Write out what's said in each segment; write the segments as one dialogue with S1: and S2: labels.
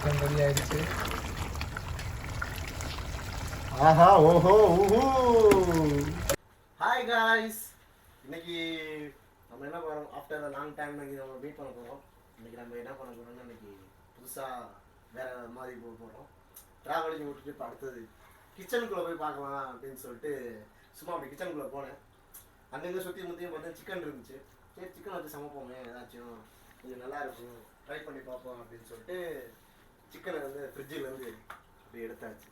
S1: Chicken ready ஆயிடுச்சு.
S2: ஆஹா ஓஹோ ஊஹூ. Hi guys, இன்னைக்கு நம்ம என்ன பண்ணுறோம், ஆஃப்டர் லாங் டைம் இன்னைக்கு நம்ம மீட் பண்ண போகிறோம். இன்னைக்கு நம்ம என்ன பண்ண போகிறோம்னா, இன்னைக்கு புதுசாக வேறு மாதிரி போக போகிறோம். ட்ராவலிங் விட்டுட்டு இப்போ அடுத்தது கிச்சனுக்குள்ளே போய் பார்க்கலாம் அப்படின்னு சொல்லிட்டு சும்மா அப்படி கிச்சனுக்குள்ளே போனேன். அங்கங்கே சுற்றி முற்றியும் பார்த்தா சிக்கன் இருந்துச்சு. சரி சிக்கன் வச்சு சமைப்போமே, ஏதாச்சும் கொஞ்சம் நல்லா இருக்கும், ட்ரை பண்ணி பார்ப்போம் அப்படின்னு சொல்லிட்டு சிக்கனை வந்து ஃப்ரிட்ஜிலேருந்து அப்படி எடுத்தாச்சு.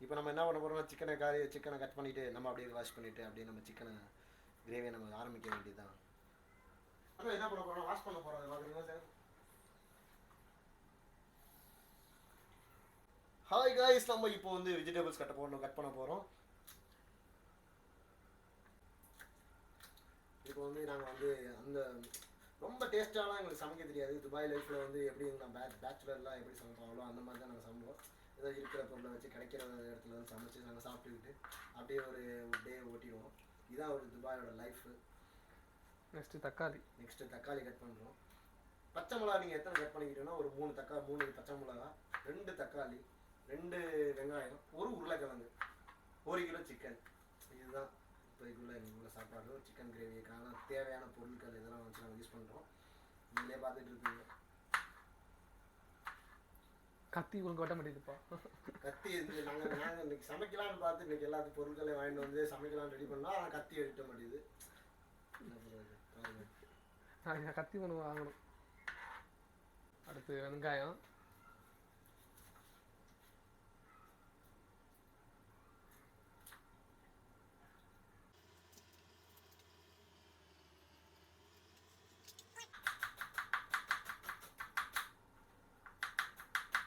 S2: இப்போ நம்ம என்ன பண்ண போகிறோம்னா, சிக்கனை கட் பண்ணிவிட்டு நம்ம அப்படியே வாஷ் பண்ணிவிட்டு அப்படியே நம்ம சிக்கனை கிரேவியை நம்ம ஆரம்பிக்க வேண்டியதுதான். அப்புறம் என்ன பண்ண போகிறோம், வாஷ் பண்ண போகிறோம். பார்க்குறீங்களா சார்? ஹாய் காய்ஸ், நம்ம இப்போ வந்து வெஜிடபிள்ஸ் கட் பண்ண போகிறோம். இப்போ வந்து நாங்கள் வந்து அந்த ரொம்ப டேஸ்ட்டாலாம் எங்களுக்கு சமைக்க தெரியாது. துபாய் லைஃப்பில் வந்து எப்படி நான் பேச்சுலர்லாம் எப்படி சமைப்பாங்களோ அந்த மாதிரி தான் நாங்கள் சமைப்போம். ஏதோ இருக்கிற பொருளை வச்சு கிடைக்கிற இடத்துல வந்து சமைச்சு நாங்கள் சாப்பிட்டுக்கிட்டு அப்படியே ஒரு டே ஓட்டிடுவோம். இதுதான் ஒரு துபாயோட லைஃபு.
S1: நெக்ஸ்ட்டு தக்காளி
S2: கட் பண்ணுறோம். பச்சை மிளகா நீங்கள் எத்தனை கட் பண்ணிக்கிட்டோன்னா, ஒரு 3 பச்சை மிளகா, 2 தக்காளி, 2 வெங்காயம், 1 உருளைக்கிழங்கு, 1 கிலோ சிக்கன். இதுதான் இப்போக்குள்ள எங்களுக்குள்ள சாப்பாடு. சிக்கன் கிரேவிக்கான தேவையான பொருட்கள் இதெல்லாம் வச்சு நாங்கள் யூஸ் பண்ணுறோம். நீங்களே பார்த்துட்டு இருக்கீங்க.
S1: கத்தி உங்களுக்கு வெட்ட மாட்டேங்குதுப்பா.
S2: கத்தி இருந்து நாங்கள் இன்னைக்கு சமைக்கலான்னு பார்த்து இன்னைக்கு எல்லாத்துக்கும் பொருட்களையும் வாங்கிட்டு வந்து சமைக்கலாம்னு ரெடி பண்ணோம். ஆனால் கத்தி எடுக்க மாட்டேங்குது.
S1: கத்தி ஒன்று வாங்கணும். அடுத்து வெங்காயம்,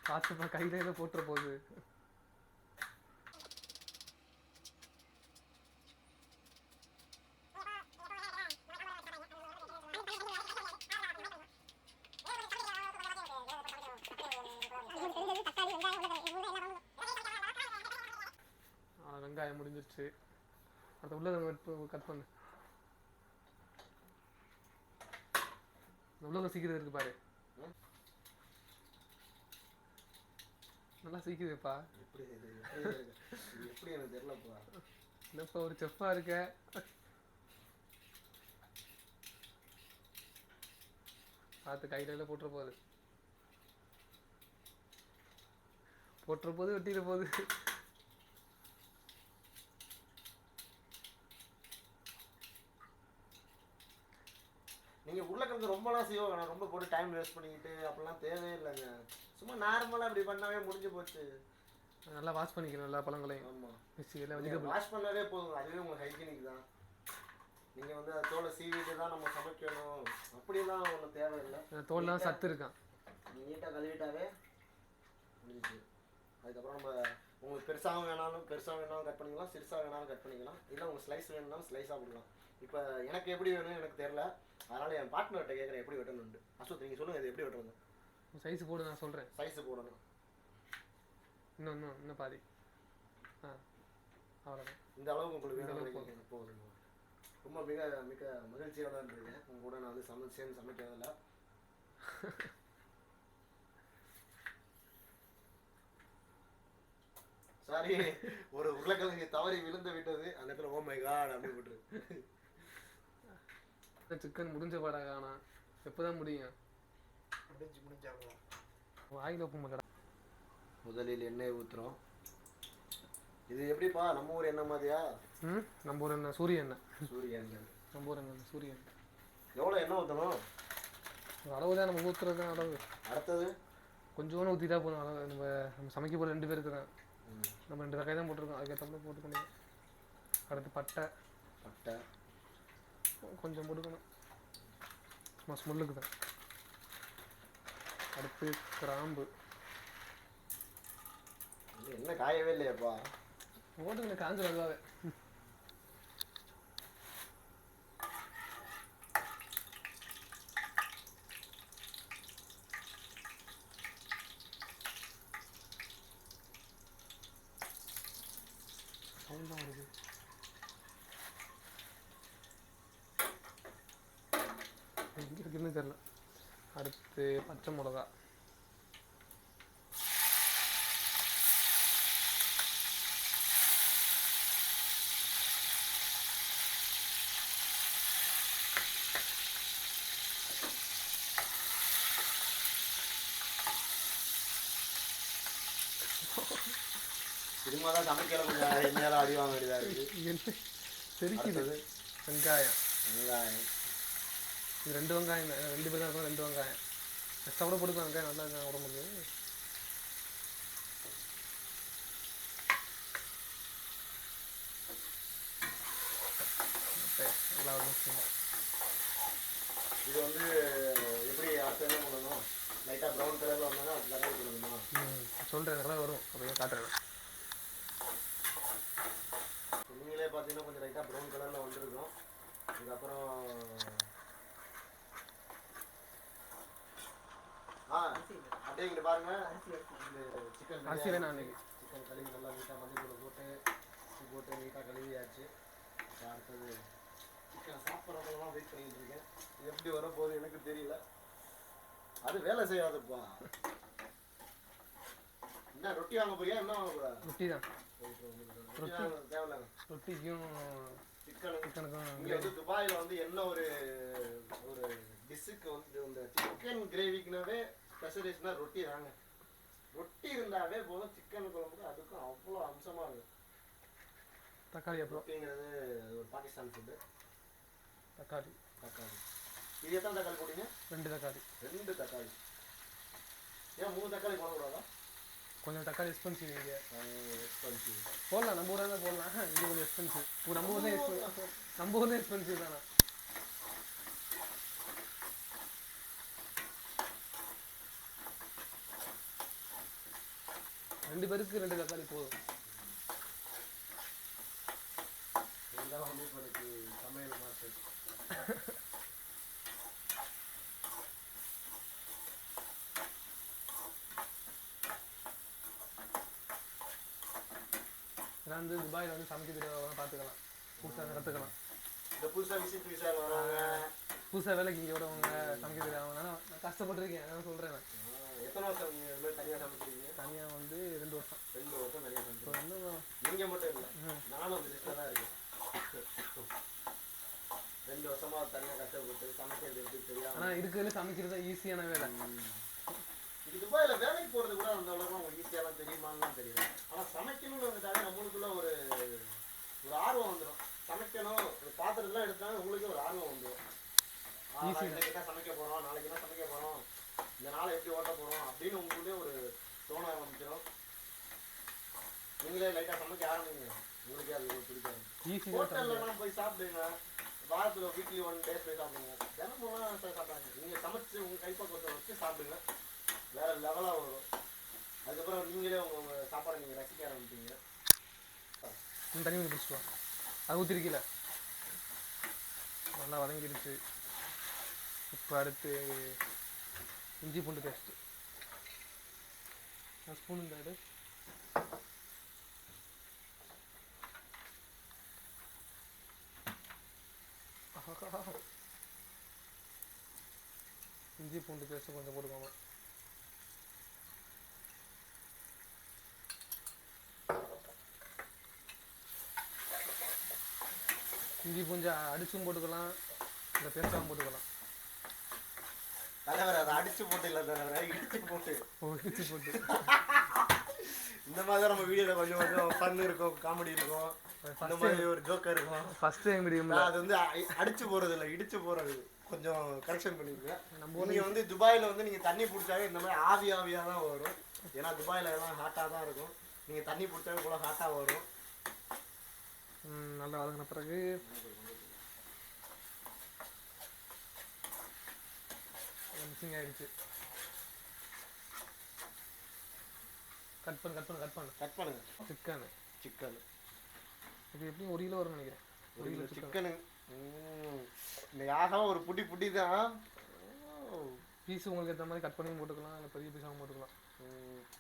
S1: பார்த்துப்பா கையில போட்டுற போகுது. வெங்காயம் முடிஞ்சிருச்சு. அடுத்த உள்ள கட் பண்ணு. உள்ள சீக்கிரம் இருக்கு பாரு, நல்லா சீக்கிரப்பா.
S2: எப்படி எனக்கு தெரியலப்பா.
S1: என்னப்பா ஒரு செஃப்பா இருக்க. பார்த்து கையில போட்டுற போது வெட்டிட போகுது.
S2: நீங்கள் உருளைக்கிழங்கு ரொம்பலாம் செய்ய வேணாம். ரொம்ப போட்டு டைம் வேஸ்ட் பண்ணிக்கிட்டு அப்படிலாம் தேவையே இல்லைங்க. சும்மா நார்மலாக அப்படி பண்ணாவே முடிஞ்சு போச்சு.
S1: நல்லா வாஷ் பண்ணிக்கணும் எல்லா பழங்களையும்.
S2: ஆமாம்,
S1: வெஜிடபிள்
S2: வாஷ் பண்ணாவே போதும். அதுவே உங்களுக்கு ஹைஜீனிக் தான். நீங்கள் வந்து அது தோலை சீவிட்டு தான் நம்ம சமைக்கணும் அப்படிலாம் ஒன்றும் தேவையில்லை.
S1: தோல்லாம் சத்து இருக்கான்.
S2: நீட்டாக கழுவிட்டாவே முடிஞ்சிச்சு. அதுக்கப்புறம் நம்ம உங்களுக்கு பெருசாக வேணாலும் கட் பண்ணிக்கலாம், சிறுசாக வேணாலும் கட் பண்ணிக்கலாம். இல்லை உங்களுக்கு ஸ்லைஸ் வேணும்னாலும் ஸ்லைஸாக கொடுக்கலாம். இப்போ எனக்கு எப்படி வேணும்னு எனக்கு தெரில, அதனால் என் பார்ட்னர்கிட்ட கேட்குறேன் எப்படி வெட்டணும்னு. அசோத் நீங்கள் சொல்லுங்கள், இது எப்படி வெட்டணும்?
S1: சைஸ் போடு, நான் சொல்கிறேன்.
S2: சைஸ் போடணும்.
S1: இன்னும் பாதி. அவ்வளோதான்.
S2: இந்த அளவுக்கு உங்களுக்கு வேணும் போதும். ரொம்ப மிக மிக மகிழ்ச்சியாக தான் இருக்கேன் உங்க கூட நான் வந்து சேர்ந்து சமைக்கிறதில்ல. சாரி, ஒரு உருளைக்கிழங்கு தவறி விழுந்து விட்டது. அந்த இடத்துல ஓ மை காட் அப்படி விட்டுரு.
S1: சிக்கன் முடிஞ்ச பாடாகானா எப்போதான் முடியும்?
S2: முடிஞ்சாங்க.
S1: வாயில் உப்பு கடை.
S2: முதலில் எண்ணெய் ஊற்றுறோம். இது எப்படிப்பா, நம்ம ஊர் எண்ணெய் மாதிரியா?
S1: நம்ம ஊர் எண்ணெய் சூரிய எண்ணெய்.
S2: நம்ம ஊர் எண்ணெய்
S1: சூரிய எண்ணெய்.
S2: எவ்வளோ எண்ணெய் ஊற்றணும்?
S1: அளவு தான் நம்ம ஊற்றுறது அளவு.
S2: அடுத்தது
S1: கொஞ்சோன்னு ஊற்றிட்டா போதும். அளவு நம்ம சமைக்க போகிற 2 பேருக்கு தான். நம்ம 2 தக்காய் தான் போட்டிருக்கோம். அதுக்கேற்ற போட்டுக்கணும். அடுத்து பட்டை கொஞ்சம் போட்டுக்கணும், சும்மா ஸ்மெல்லுக்கு தான். அடுத்து கிராம்பு.
S2: என்ன காயவே இல்லையாப்பா?
S1: போட்டுக்கணும், காஞ்ச நல்லாவே. சவுண்ட் தான் வருது. எங்கே இருக்குன்னு தெரியல. அடுத்து பச்சை மிளகா.
S2: சினிமா தான் சமைக்கல கொஞ்சம் எண்ணெயால அடி வாங்க வேண்டியதாக இருக்குது.
S1: என்ன தெரிக்குது. வெங்காயம் இது 2 வெங்காயம் தான், 2 பேர் தான் இருக்கும். 2 வெங்காயம் எக்ஸ்ட்ரா கூட போட்டுக்கலாம். வெங்காயம் நல்லா இருக்காங்க உடம்புக்கு. நல்லா இருக்கும்.
S2: இது வந்து எப்படி அடுத்த என்ன பண்ணணும்? லைட்டாக ப்ரௌன் கலரில் வந்தாலும் அது தக்காளி போடணுமா?
S1: சொல்கிறேன், நல்லா வரும். அப்படியே காட்டுறேன்.
S2: நீங்களே பார்த்தீங்கன்னா கொஞ்சம் லைட்டாக ப்ரௌன் கலரில் வந்துருக்கும். இதுக்கப்புறம் அப்படியே இங்கே பாருங்க. சிக்கன்
S1: அரிசி வேணும் அன்னைக்கு.
S2: சிக்கன் கழுவி நல்லா நீட்டாக மஞ்சள் போட்டு உப்பு போட்டு நீட்டாக கழுவியாச்சு. அடுத்தது சிக்கன் சாப்பிட்றதெல்லாம் வெயிட் பண்ணிட்டு இருக்கேன். இது எப்படி வரப்போகுது எனக்கு தெரியல. அது வேலை செய்யாதுப்பா. என்ன ரொட்டி வாங்க போறியா? என்ன வாங்க போற?
S1: ரொட்டி தான்.
S2: தேவையில்ல.
S1: ரொட்டிக்கும் சிக்கனுக்கும்.
S2: இங்கே வந்து துபாயில் வந்து என்ன ஒரு டிஷ்ஷுக்கு வந்து இந்த சிக்கன் கிரேவிக்குனாவே ஸ்பெஷலிஸ்ட்னா ரொட்டி தாங்க. ரொட்டி இருந்தாவே போதும். சிக்கன் குழம்புக்கு அதுக்கும் அவ்வளோ அம்சமாக இருக்கும்.
S1: தக்காளி அப்புறம்
S2: ரொட்டிங்கிறது ஒரு பாகிஸ்தான் ஃபுட்டு.
S1: தக்காளி
S2: இது எத்தனை தக்காளி போட்டீங்க?
S1: 2 தக்காளி.
S2: 2 தக்காளி. ஏன் 3 தக்காளி போடக்கூடாதா?
S1: கொஞ்சம் தக்காளி எக்ஸ்பென்சிவ். இங்கே
S2: எக்ஸ்பென்சிவ்
S1: போடலாம், நம்ம ஊரில் தான் போடலாம். இது கொஞ்சம் எக்ஸ்பென்சிவ். நம்ம ஊர்லேயே எக்ஸ்பென்சிவ் தானே. ரெண்டு பேருக்கு 2 தக்காளி போதும்.
S2: இதுதான் வந்து இப்போதைக்கு சமையல் மாஸ்டர்.
S1: இதெல்லாம் வந்து துபாயில் வந்து சமைக்க தெரியாதவங்க பார்த்துக்கலாம், புதுசாக கற்றுக்கலாம்.
S2: இந்த புதுசாக விசிட் விசா வராங்க,
S1: புதுசாக வேலைக்கு இங்கே வரவங்க சமைக்க தெரியாதவங்க. நான் கஷ்டப்பட்டுருக்கேன், அதான் சொல்கிறேன். நான்
S2: எத்தனை வருஷம் நீங்கள் இது மாதிரி தனியாக சமைக்கிறீங்க?
S1: தனியாக வந்து 2 வருஷம்.
S2: 2 வருஷம் தனியாக
S1: இப்போ
S2: சமைக்கிறீங்க.
S1: வந்து
S2: நீங்கள் மட்டும் இல்லை, நானும் அந்த லிஸ்ட்டில் தான் இருக்கேன். 2 வருஷமாக தனியாக கஷ்டப்பட்டு சமைக்கிறது எப்படி தெரியாது.
S1: ஆனால் இருக்கிறதுல சமைக்கிறது தான் ஈஸியான வேலை.
S2: இது துபாயில் வேலைக்கு போகிறது கூட அந்த அளவுக்கு உங்களுக்கு ஈஸியாலாம் தெரியுமான்னு தெரியல. ஆனால் சமைக்கணும்னு வந்துட்டாலே நம்மளுக்குள்ள ஒரு ஆர்வம் வந்துடும். சமைக்கணும், ஒரு பாத்திரம்லாம் எடுத்தாலும் உங்களுக்கு ஒரு ஆர்வம் வந்துடும். இன்னைக்கு தான் சமைக்க போகிறோம், நாளைக்கு தான் சமைக்க போகிறோம், இந்த நாளை எப்படி ஓட்ட போகிறோம் அப்படின்னு உங்களுக்குள்ளே ஒரு தோண ஆரம்பிச்சிடும். நீங்களே லைட்டாக சமைக்க ஆரம்பிங்க, உங்களுக்கே அது பிடிக்காது. ஹோட்டல்லாம் போய் சாப்பிடுங்க, வாரத்தில் வீக்லி 1 டே போய் சாப்பிடுங்க. தினமும் சாப்பிடாங்க. நீங்கள் சமைச்சு உங்கள் கைப்பக்குவத்தை வச்சு சாப்பிடுங்க, வேறு லெவலாக வரும். அதுக்கப்புறம் நீங்களே உங்கள் சாப்பாடை நீங்கள் ரசிக்க ஆரம்பிப்பீங்க.
S1: தண்ணி வந்து பிடிச்சிட்டு வா, அது ஊற்றிருக்கீல, நல்லா வதங்கிடுச்சு. இப்போ அடுத்து இஞ்சி பூண்டு பேஸ்ட்டு. ஸ்பூன் இருந்தாரு. இஞ்சி பூண்டு பேஸ்ட்டு கொஞ்சம் போட்டுக்கோங்க. இஞ்சி பூஞ்சா அடிச்சும் போட்டுக்கலாம், இல்லை பேஸ்டாகவும் போட்டுக்கலாம்.
S2: தலைவர் அதை அடிச்சு போட்டு இல்லை தலைவர், இடிச்சு போட்டு.
S1: இடிச்சு போட்டு
S2: இந்த மாதிரி தான் நம்ம வீடியோவில் கொஞ்சம் கொஞ்சம் ஃபன் இருக்கும், காமெடி இருக்கும், இந்த மாதிரி ஒரு ஜோக்கர் இருக்கும்.
S1: ஃபர்ஸ்ட் டைம் வீடியோ
S2: அது வந்து அடிச்சு போகிறது இல்லை, இடிச்சு போகிறது. கொஞ்சம் கரெக்ஷன் பண்ணிடுங்க. நீங்கள் வந்து துபாயில் வந்து நீங்கள் தண்ணி பிடிச்சாவே இந்த மாதிரி ஆவியாக தான் வரும். ஏன்னா துபாயில் எல்லாம் ஹாட்டாக தான் இருக்கும். நீங்கள் தண்ணி பிடிச்சாவே கூட ஹாட்டாக வரும்.
S1: நல்லா வதங்கின பிறகு மிக்சிங் ஆயிடுச்சு. கட் பண்ணுங்க. சிக்கன் இது எப்படியும் 1 கிலோ வரும்னு நினைக்கிறேன். 1 கிலோ
S2: சிக்கனு இன்னைக்கு ஆகாம ஒரு புட்டி தான்.
S1: பீஸ் உங்களுக்கு ஏற்ற மாதிரி கட் பண்ணி போட்டுக்கலாம், இல்லை பெரிய பீஸாகவும் போட்டுக்கலாம்.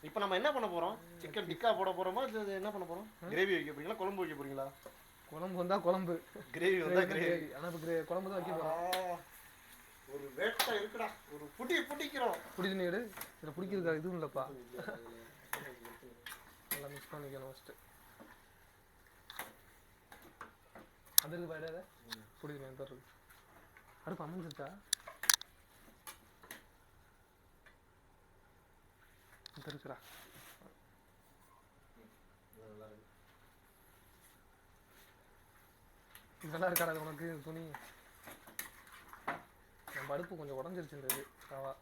S2: இப்போ நம்ம என்ன பண்ண போகிறோம்? சிக்கன் டிக்கா போட போகிறோமா? இது என்ன பண்ண போகிறோம்? கிரேவி வைக்க போறீங்களா, குழம்பு வைக்க போறீங்களா?
S1: குழம்பு வந்தால் குழம்பு,
S2: கிரேவி வந்தால் கிரேவி.
S1: ஆனால் இப்போ குழம்பு தான் வைக்க போகிறோம்.
S2: ஒரு வேட்டை இருக்குடா, ஒரு பிடிக்கிறோம்.
S1: பிடிச்சு எடு. இதில் பிடிக்கிறதுக்கா இதுவும் இல்லைப்பா. நல்லா மிக்ஸ் பண்ணிக்கணும் ஃபஸ்ட்டு. அதற்கு பயடாத பிடிக்கணும் தர்றது. அடுப்பு அமைஞ்சிருச்சா? இருக்குடா.
S2: நல்லா இருக்கு.
S1: நல்லா இருக்காது உனக்கு துணி. நம்ம அடுப்பு கொஞ்சம் உடஞ்சிருச்சுன்றது ரவா.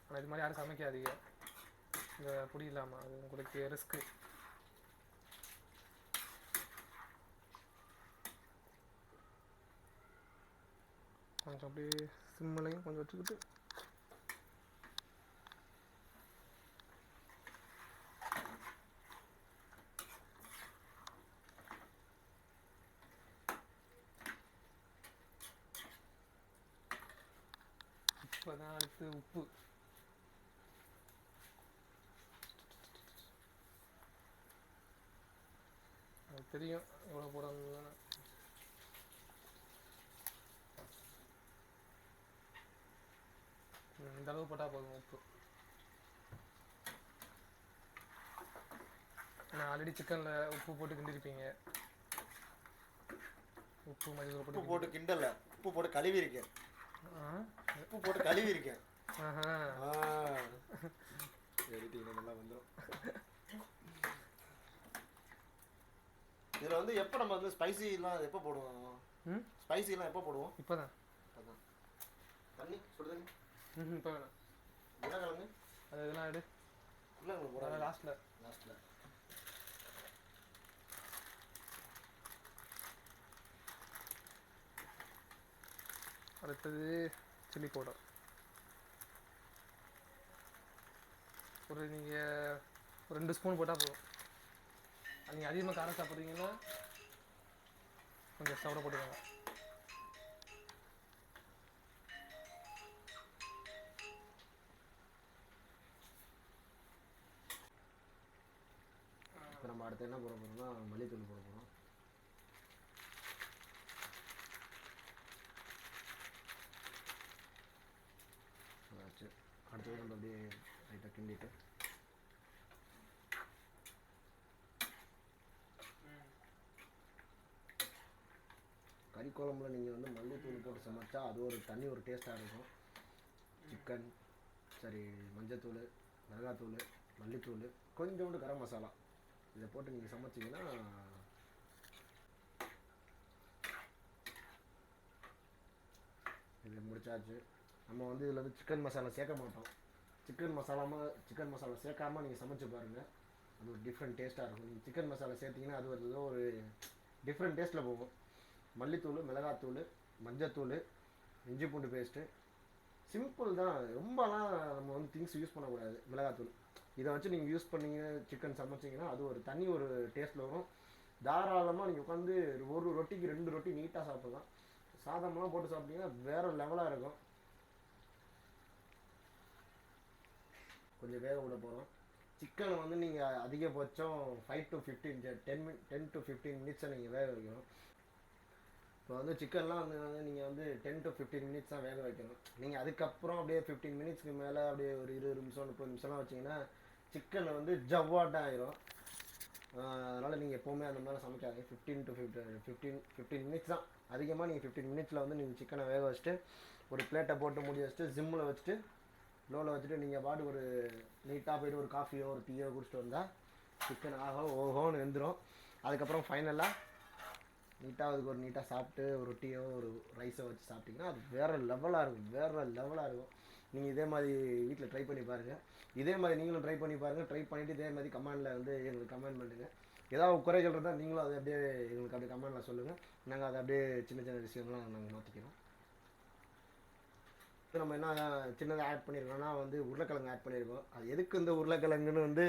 S1: ஆனால் இது மாதிரி யாரும் சமைக்காதீங்க இந்த பொடி இல்லாமல், அது உங்களுக்கு ரிஸ்க்கு. கொஞ்சம் அப்படியே சிம்மிலையும் கொஞ்சம் வச்சுக்கிட்டு இப்போ தான் அடுத்து உப்பு. எனக்கு தெரியும் எவ்வளோ போடணும்னு. இந்த அளவு போட்டால் போதும் உப்பு. நான் ஆல்ரெடி சிக்கனில் உப்பு போட்டு கிண்டிருப்பீங்க. உப்பு மஞ்சள்
S2: போட்டு கிண்டல, உப்பு போட்டு கழுவி இருக்கேன். உப்பு போட்டு கழுவி இருக்கேன். நல்லா வந்துடும். இதில் வந்து எப்போ நம்ம வந்து ஸ்பைசிலாம் எப்போ போடுவோம்? ஸ்பைசிலாம் எப்போ போடுவோம்?
S1: இப்போ தான்.
S2: தண்ணி சுடுதண்ணி
S1: இப்போ வேணாம்.
S2: உருளைக்கிழங்கு
S1: அது இதெல்லாம் எடு.
S2: உருளைக்கிழங்கு
S1: லாஸ்ட்டில். அடுத்தது சில்லி பவுடர். ஒரு நீங்கள் ஒரு 2 ஸ்பூன் போட்டால் போதும். நீங்கள் அதிகமாக காரம் சாப்பிட்றீங்கன்னா கொஞ்சம் எக்ஸ்ட்ரா கூட போட்டுக்கோங்க.
S2: இப்போ நம்ம அடுத்து என்ன போட போகிறோம்னா மல்லித்தூள் போட போகிறோம். அடுத்தது நம்ம அப்படியே லைட்டாக கிண்டிட்டு கறி குழம்புல நீங்கள் வந்து மல்லித்தூள் போட்டு சமைச்சா அது ஒரு தனி ஒரு டேஸ்ட்டாக இருக்கும். சிக்கன் சரி, மஞ்சத்தூள், மிளகாத்தூள், மல்லித்தூள், கொஞ்சோண்டு கரம் மசாலா இதை போட்டு நீங்கள் சமைச்சிங்கன்னா இது முடிச்சாச்சு. நம்ம வந்து இதில் வந்து சிக்கன் மசாலா சேர்க்க மாட்டோம். சிக்கன் மசாலா சேர்க்காமல் நீங்கள் சமைச்சு பாருங்கள், அது ஒரு டிஃப்ரெண்ட் டேஸ்ட்டாக இருக்கும். நீங்கள் சிக்கன் மசாலா சேர்த்திங்கன்னா அது ஒரு ஏதோ ஒரு டிஃப்ரெண்ட் டேஸ்ட்டில் போகும். மல்லித்தூள், மிளகாத்தூள், மஞ்சத்தூள், இஞ்சி பூண்டு பேஸ்ட்டு, சிம்பிள் தான். ரொம்பலாம் நம்ம வந்து திங்ஸ் யூஸ் பண்ணக்கூடாது. மிளகாத்தூள் இதை வச்சு நீங்கள் யூஸ் பண்ணிங்க சிக்கன் சமைச்சிங்கன்னா அது ஒரு தனி ஒரு டேஸ்ட்டில் வரும். தாராளமாக நீங்கள் உட்காந்து ஒரு ரொட்டிக்கு 2 ரொட்டி நீட்டாக சாப்பிட்லாம். சாதம்லாம் போட்டு சாப்பிட்டீங்கன்னா வேறு லெவலாக இருக்கும். கொஞ்சம் வேக விட போகிறோம். சிக்கனை வந்து நீங்கள் அதிகபட்சம் 5 to 15 மினிட்ஸை நீங்கள் வேக வைக்கணும். இப்போ வந்து சிக்கன்லாம் வந்து நீங்கள் வந்து 10 to 15 மினிட்ஸ் தான் வேக வைக்கணும். நீங்கள் அதுக்கப்புறம் அப்படியே 15 மினிட்ஸ்க்கு மேலே அப்படியே ஒரு 20 நிமிஷம் 30 நிமிஷம்லாம் வச்சிங்கன்னா சிக்கனை வந்து ஜவ்வாட்டம் ஆயிரும். அதனால் நீங்கள் எப்போவுமே அந்த மாதிரி சமைக்காதீங்க. 15 மினிட்ஸ் தான் அதிகமாக. நீங்கள் 15 மினிட்ஸில் வந்து நீங்கள் சிக்கனை வேக வச்சுட்டு ஒரு பிளேட்டை போட்டு மூடி வச்சுட்டு ஜிம்மில் வச்சுட்டு லோவில் வச்சுட்டு நீங்கள் பாட்டு ஒரு நீட்டாக போய்ட்டு ஒரு காஃபியோ ஒரு டீயோ குடிச்சிட்டு வந்தால் சிக்கன் ஓஹோன்னு வெந்துடும். அதுக்கப்புறம் ஃபைனலாக நீட்டாக அதுக்கு ஒரு நீட்டாக சாப்பிட்டு ஒரு டீயோ ஒரு ரைஸோ வச்சு சாப்பிட்டிங்கன்னா அது வேறு லெவலாக இருக்கும். நீங்கள் இதே மாதிரி வீட்டில் ட்ரை பண்ணி பாருங்கள். இதே மாதிரி நீங்களும் ட்ரை பண்ணி பாருங்கள். ட்ரை பண்ணிவிட்டு இதே மாதிரி கமெண்டில் வந்து எங்களுக்கு கமெண்ட் பண்ணுங்கள். ஏதாவது குறைகள் இருந்தால் நீங்களும் அதை அப்படியே எங்களுக்கு அப்படியே கமெண்டில் சொல்லுங்கள். நாங்கள் அதை அப்படியே சின்ன சின்ன விஷயம்லாம் நாங்கள் மாற்றிக்கிறோம். நம்ம என்ன சின்னதாக ஆட் பண்ணியிருக்கோம்னா வந்து உருளைக்கிழங்கு ஆட் பண்ணியிருக்கோம். அது எதுக்கு இந்த உருளைக்கிழங்குன்னு வந்து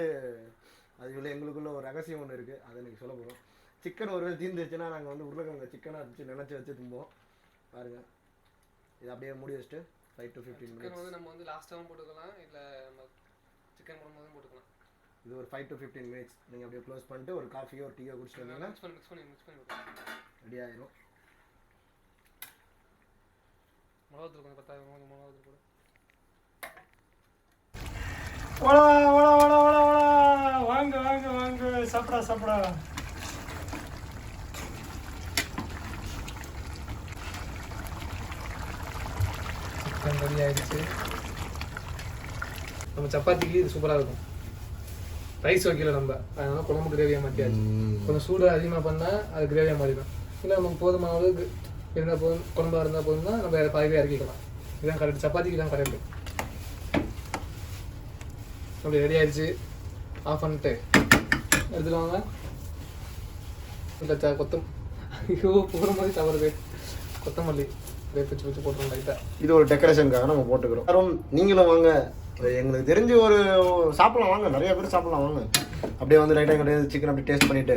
S2: அது எங்களுக்குள்ள ஒரு ரகசியம் ஒன்று இருக்குது. அதை இன்றைக்கி சொல்ல போகிறோம். சிக்கன் ஒருவேளை தீர்ந்துச்சுன்னா நாங்கள் வந்து உருளைக்கிழங்கு சிக்கனாக இருந்துச்சு நினச்சி வச்சு தும்போம். பாருங்கள், இதை அப்படியே மூடி வச்சுட்டு 5 to 15 மினிட்ஸ்
S1: வந்து நம்ம வந்து லாஸ்ட்டாகவும் போட்டுக்கலாம், இல்லை நம்ம சிக்கன் போடும்போதும் போட்டுக்கலாம்.
S2: இது ஒரு 5 to 15 மினிட்ஸ் நீங்கள் அப்படியே க்ளோஸ் பண்ணிட்டு ஒரு காஃபியோ ஒரு டீயோ குடிச்சிட்டு வந்தீங்கன்னா
S1: மிக்ஸ் பண்ணி
S2: ரெடி ஆயிரும்.
S1: மிளகாத்தூள் கொஞ்சம் பத்தாயிரம், கொஞ்சம் மிளகாத்தூள் கூட.
S3: வாங்க சாப்பிடா.
S1: சிக்கன் ரெடி ஆயிடுச்சு. நம்ம சப்பாத்திக்கு இது சூப்பராக இருக்கும். ரைஸ் வைக்கல நம்ம, அதனால குழம்பு கிரேவியாக மாற்றியாச்சு. கொஞ்சம் சூடு அதிகமாக பண்ணால் அது கிரேவியாக மாறிடும். இல்லை நமக்கு போதுமான அளவுக்கு இருந்தால் போதும், குழம்பா இருந்தால் போதும்னா நம்ம பாதிவே இறக்கிக்கலாம். இதுதான் கரெக்ட், சப்பாத்திக்கு தான் கரெக்டு. அப்படி ரெடி ஆயிடுச்சு. ஆஃப் பண்ணிட்டு எடுத்துட்டு வாங்க. இல்லை கொத்தம் ஐயோ போகிற மாதிரி தவறுது. கொத்தமல்லி பிச்சு பிச்சு போட்டுருவோம் லைட்டாக.
S2: இது ஒரு டெக்கரேஷனுக்காக நம்ம போட்டுக்கிறோம். யாரும் நீங்களும் வாங்க, எங்களுக்கு தெரிஞ்சு ஒரு சாப்பிடலாம் வாங்க, நிறைய பேர் சாப்பிடலாம் வாங்க. அப்படியே வந்து லைட்டாக கிடையாது சிக்கன் அப்படி டேஸ்ட் பண்ணிவிட்டு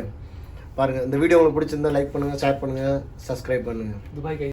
S2: பாருங்கள். இந்த வீடியோ உங்களுக்கு பிடிச்சிருந்தா லைக் பண்ணுங்கள், ஷேர் பண்ணுங்கள், சப்ஸ்கிரைப் பண்ணுங்கள்.
S1: துபாய்